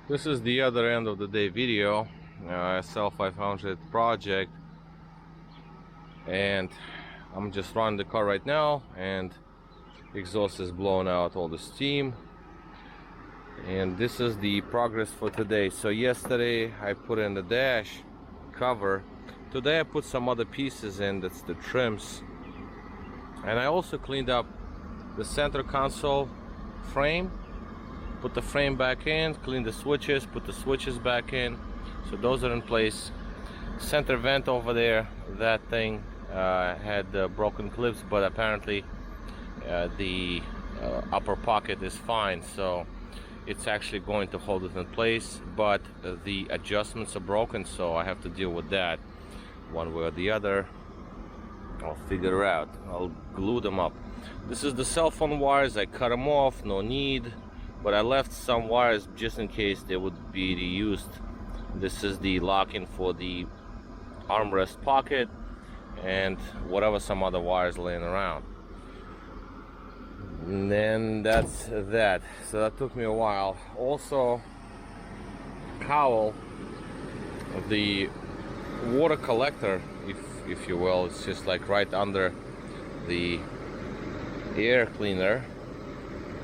This is the other end of the day video, SL500 project, and I'm just running the car right now, and exhaust is blowing out all the steam. And this is the progress for today. So yesterday I put in the dash cover. Today I put some other pieces in, that's the trims, and I also cleaned up the center console frame. Put the frame back in, clean the switches, put the switches back in, so those are in place. Center vent over there, that thing had broken clips, but apparently the upper pocket is fine, so it's actually going to hold it in place, but the adjustments are broken, so I have to deal with that one way or the other. I'll figure it out. I'll glue them up. This is the cell phone wires. I cut them off, no need, but I left some wires just in case they would be reused. This is the lock-in for the armrest pocket and whatever some other wires laying around. And then that's that. So that took me a while. Also, cowl, the water collector, if you will, it's just like right under the air cleaner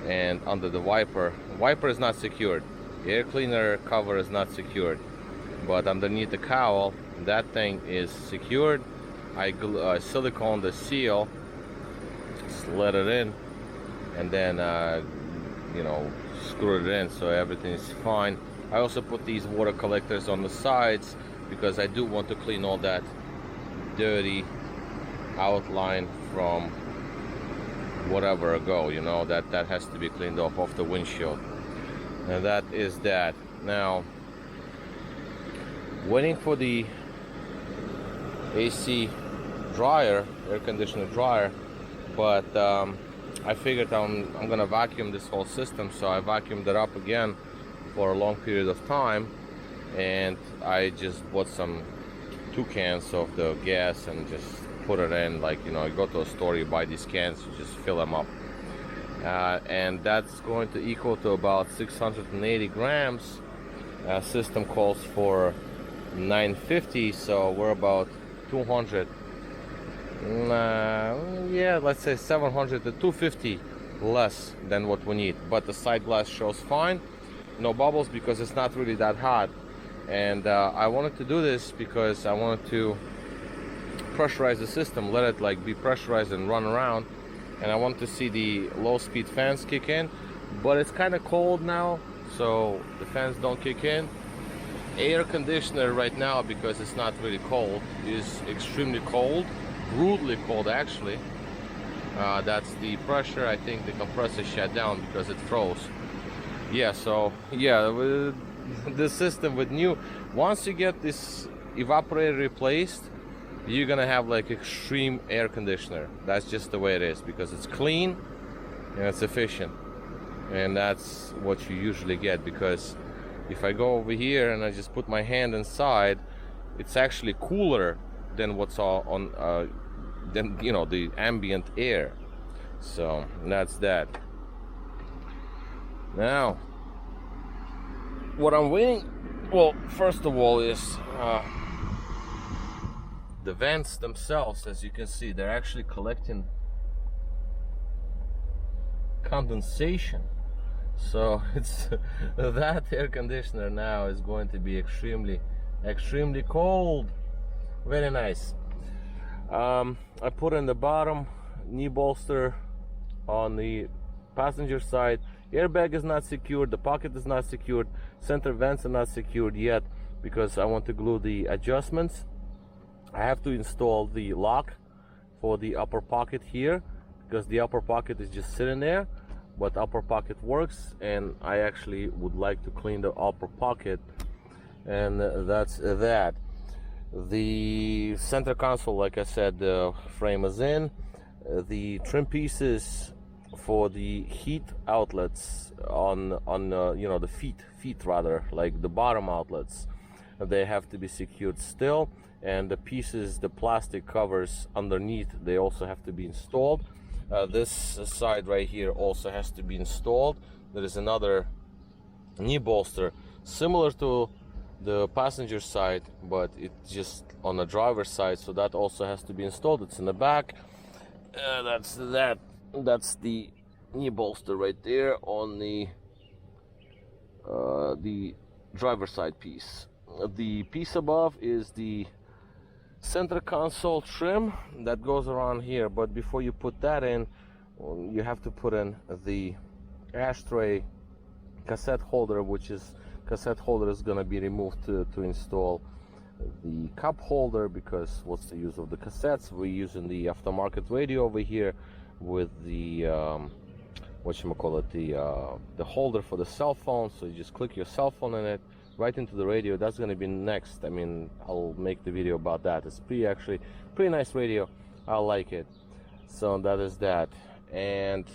and under the wiper. Wiper is not secured, air cleaner cover is not secured, but underneath the cowl that thing is secured. I silicone the seal, slid it in, and then you know, screwed it in, so everything is fine. I also put these water collectors on the sides because I do want to clean all that dirty outline from whatever ago, you know, that has to be cleaned off the windshield. And that is that. Now, waiting for the AC dryer, air conditioner dryer, but I figured I'm gonna vacuum this whole system, so I vacuumed it up again for a long period of time, and I just bought some 2 cans of the gas and just put it in, like, you know, you go to a store, you buy these cans, you just fill them up, and that's going to equal to about 680 grams. System calls for 950, so we're about 200, yeah, let's say 700 to 250 less than what we need. But the side glass shows fine, no bubbles, because it's not really that hot. And I wanted to do this because I wanted to pressurize the system, let it like be pressurized and run around, and I want to see the low speed fans kick in. But it's kind of cold now, so the fans don't kick in. Air conditioner right now, because it's not really cold, is extremely cold, brutally cold actually. That's the pressure. I think the compressor shut down because it froze. Yeah, so yeah, with the system with new, once you get this evaporator replaced, you're gonna have like extreme air conditioner. That's just the way it is, because it's clean and it's efficient, and that's what you usually get. Because if I go over here and I just put my hand inside, it's actually cooler than what's all on than, you know, the ambient air. So that's that. Now, what I'm waiting, well, first of all, is the vents themselves. As you can see, they're actually collecting condensation, so it's that air conditioner now is going to be extremely cold. Very nice. I put in the bottom knee bolster on the passenger side. Airbag is not secured, the pocket is not secured, center vents are not secured yet, because I want to glue the adjustments. I have to install the lock for the upper pocket here, because the upper pocket is just sitting there, but upper pocket works, and I actually would like to clean the upper pocket, and that's that. The center console, like I said, the frame is in. The trim pieces for the heat outlets on you know, the feet rather, like the bottom outlets, they have to be secured still, and the pieces, the plastic covers underneath, they also have to be installed. This side right here also has to be installed. There is another knee bolster similar to the passenger side, but it's just on the driver's side, so that also has to be installed. It's in the back. That's the knee bolster right there on the driver's side piece. The piece above is the center console trim that goes around here, but before you put that in, you have to put in the ashtray cassette holder, which is cassette holder is going to be removed to install the cup holder, because what's the use of the cassettes? We're using the aftermarket radio over here with the the holder for the cell phone, so you just click your cell phone in it right into the radio. That's going to be next. I mean, I'll make the video about that. It's pretty nice radio. I like it. So that is that. And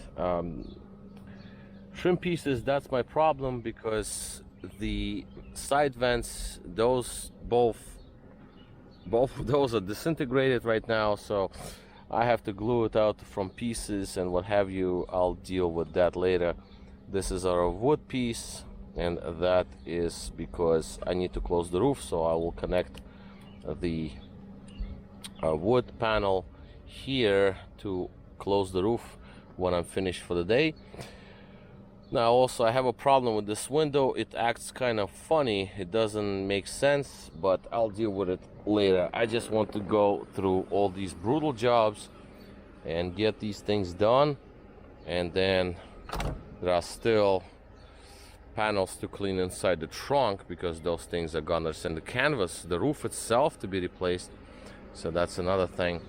trim pieces, that's my problem, because the side vents, both of those are disintegrated right now, so I have to glue it out from pieces and what have you. I'll deal with that later. This is our wood piece, and that is because I need to close the roof, so I will connect the wood panel here to close the roof when I'm finished for the day. Now also I have a problem with this window. It acts kind of funny, it doesn't make sense, but I'll deal with it later. I just want to go through all these brutal jobs and get these things done, and then there are still panels to clean inside the trunk, because those things are gonna send the canvas, the roof itself, to be replaced, so that's another thing.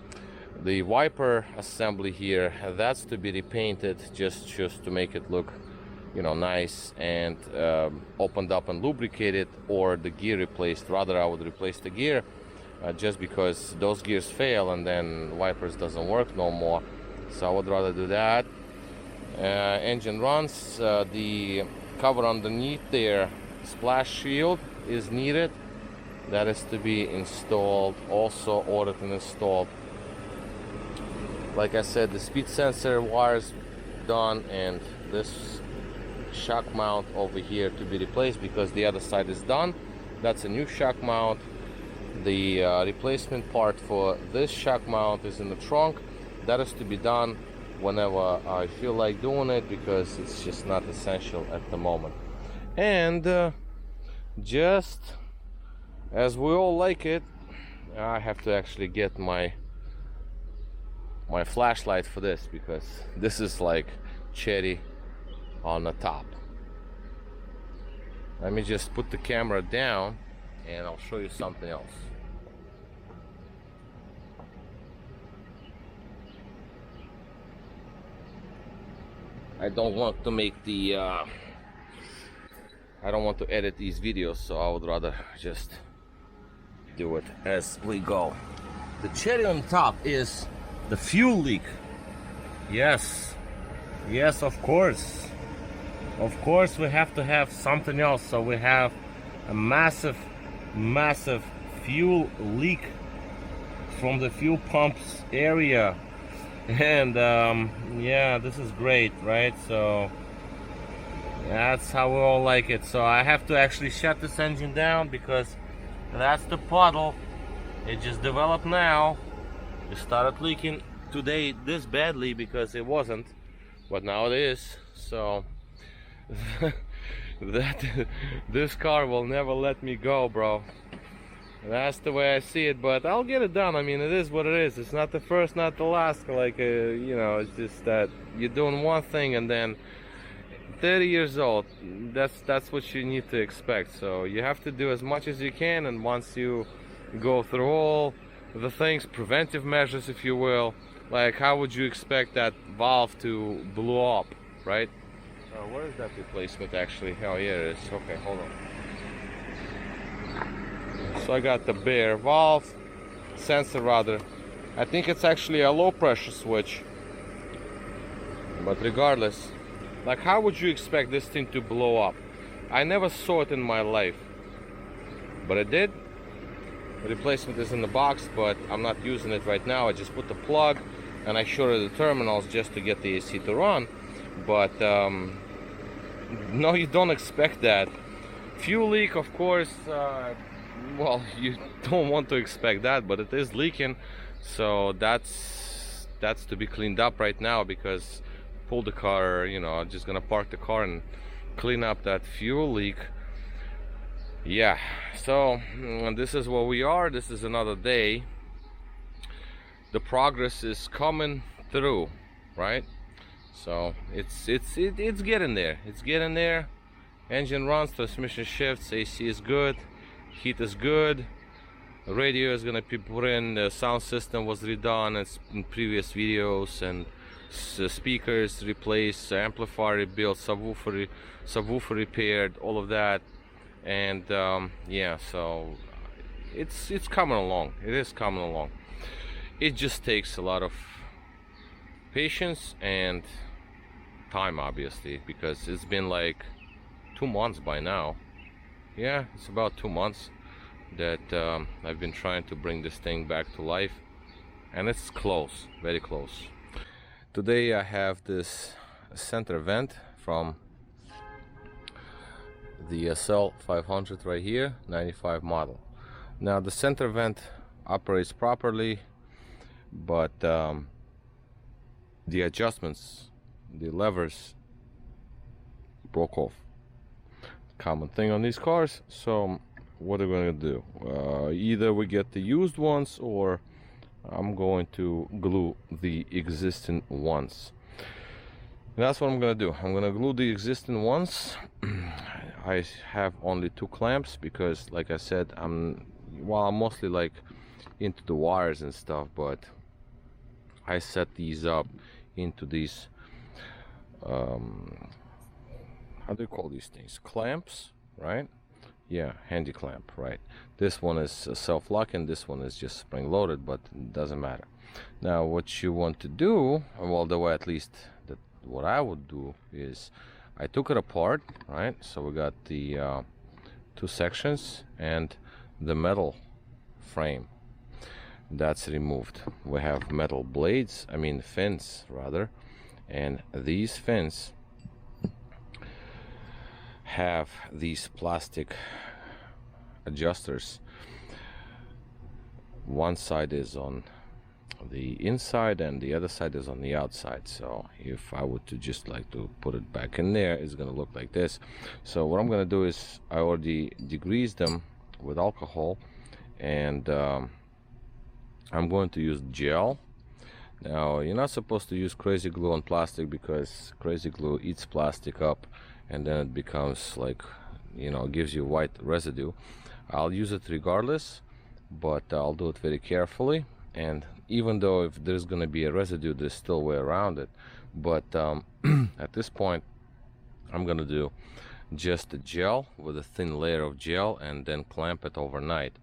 The wiper assembly here, that's to be repainted, just to make it look, you know, nice and opened up and lubricated, or the gear replaced. Rather, I would replace the gear, just because those gears fail and then wipers doesn't work no more, so I would rather do that. Engine runs, the cover underneath there, splash shield, is needed. That is to be installed, also ordered and installed. Like I said, the speed sensor wires done, and this shock mount over here to be replaced, because the other side is done. That's a new shock mount. The replacement part for this shock mount is in the trunk. That is to be done whenever I feel like doing it, because it's just not essential at the moment. And just as we all like it, I have to actually get my flashlight for this, because this is like cherry on the top. Let me just put the camera down and I'll show you something else. I don't want to make the I don't want to edit these videos, so I would rather just do it as we go. The cherry on top is the fuel leak. Yes, of course we have to have something else. So we have a massive fuel leak from the fuel pumps area, and yeah, this is great, right? So that's how we all like it. So I have to actually shut this engine down, because that's the puddle. It just developed now. It started leaking today this badly, because it wasn't, but now it is. So this car will never let me go, bro. That's the way I see it, but I'll get it done. I mean, it is what it is. It's not the first, not the last. Like you know, it's just that you're doing one thing, and then 30 years old, that's what you need to expect. So you have to do as much as you can, and once you go through all the things, preventive measures, if you will, like how would you expect that valve to blow up, right? Where is that replacement actually? Oh yeah, it is. Okay, hold on. So I got the bare valve sensor, rather. I think it's actually a low pressure switch, but regardless, like how would you expect this thing to blow up? I never saw it in my life, but it did. The replacement is in the box, but I'm not using it right now. I just put the plug and I shorted the terminals just to get the AC to run. But no, you don't expect that. Fuel leak, of course, well, you don't want to expect that, but it is leaking, so that's to be cleaned up right now, because pull the car, you know, I'm just gonna park the car and clean up that fuel leak. Yeah, so this is where we are. This is another day. The progress is coming through, right? So it's getting there. It's getting there. Engine runs, transmission shifts, AC is good, heat is good, radio is gonna be put in, the sound system was redone as in previous videos, and speakers replaced, amplifier rebuilt, subwoofer repaired, all of that. And yeah, so it's coming along. It is coming along. It just takes a lot of patience and time, obviously, because it's been like 2 months by now. Yeah, it's about 2 months that I've been trying to bring this thing back to life, and it's close, very close. Today I have this center vent from the SL500 right here, 95 model. Now the center vent operates properly, but the adjustments, the levers broke off. Common thing on these cars. So what are we going to do? Either we get the used ones, or I'm going to glue the existing ones. And that's what I'm going to do. I'm going to glue the existing ones. I have only 2 clamps because, like I said, I'm mostly like into the wires and stuff, but I set these up into these how do you call these things? Clamps, right? Yeah, handy clamp, right? This one is self-locking, this one is just spring-loaded, but it doesn't matter. Now, what you want to do, well, the way at least that what I would do is, I took it apart, right? So we got the 2 sections and the metal frame that's removed. We have metal blades, I mean fins rather, and these fins have these plastic adjusters. One side is on the inside and the other side is on the outside. So if I were to just like to put it back in there, it's gonna look like this. So what I'm gonna do is, I already degreased them with alcohol, and I'm going to use gel. Now, you're not supposed to use crazy glue on plastic, because crazy glue eats plastic up, and then it becomes like, you know, gives you white residue. I'll use it regardless, but I'll do it very carefully. And even though if there's going to be a residue, there's still a way around it. But at this point, I'm going to do just a gel with a thin layer of gel, and then clamp it overnight.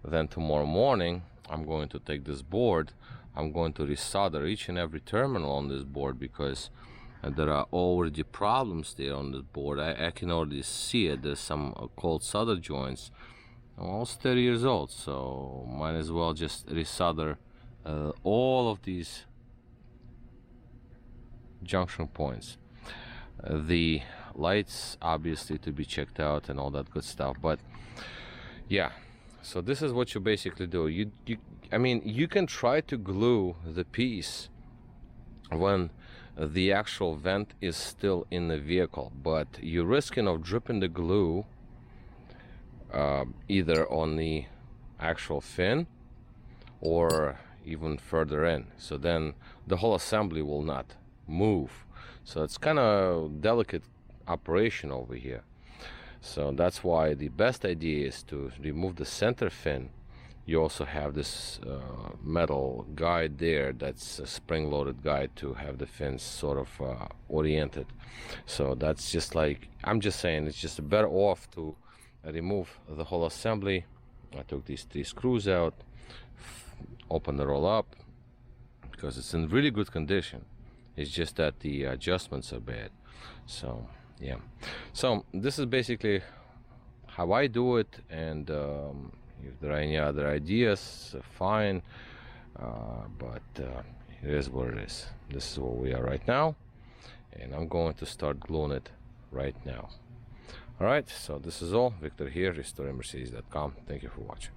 Then tomorrow morning, I'm going to take this board, I'm going to resolder each and every terminal on this board, because there are already problems there on the board. I can already see it. There's some cold solder joints. I'm almost 30 years old, so might as well just resolder all of these junction points. The lights obviously to be checked out and all that good stuff. But yeah, so this is what you basically do. I mean, you can try to glue the piece when the actual vent is still in the vehicle, but you're risking of dripping the glue either on the actual fin or even further in, so then the whole assembly will not move. So it's kind of delicate operation over here. So that's why the best idea is to remove the center fin. You also have this metal guide there, that's a spring-loaded guide to have the fins sort of oriented. So that's just like, I'm just saying, it's just better off to remove the whole assembly. I took these 3 screws out, open the roll up, because it's in really good condition. It's just that the adjustments are bad. So yeah, so this is basically how I do it, and if there are any other ideas, fine, but it is what it is. This is where we are right now, and I'm going to start gluing it right now. All right, so this is all. Victor here, restoringmercedes.com. Thank you for watching.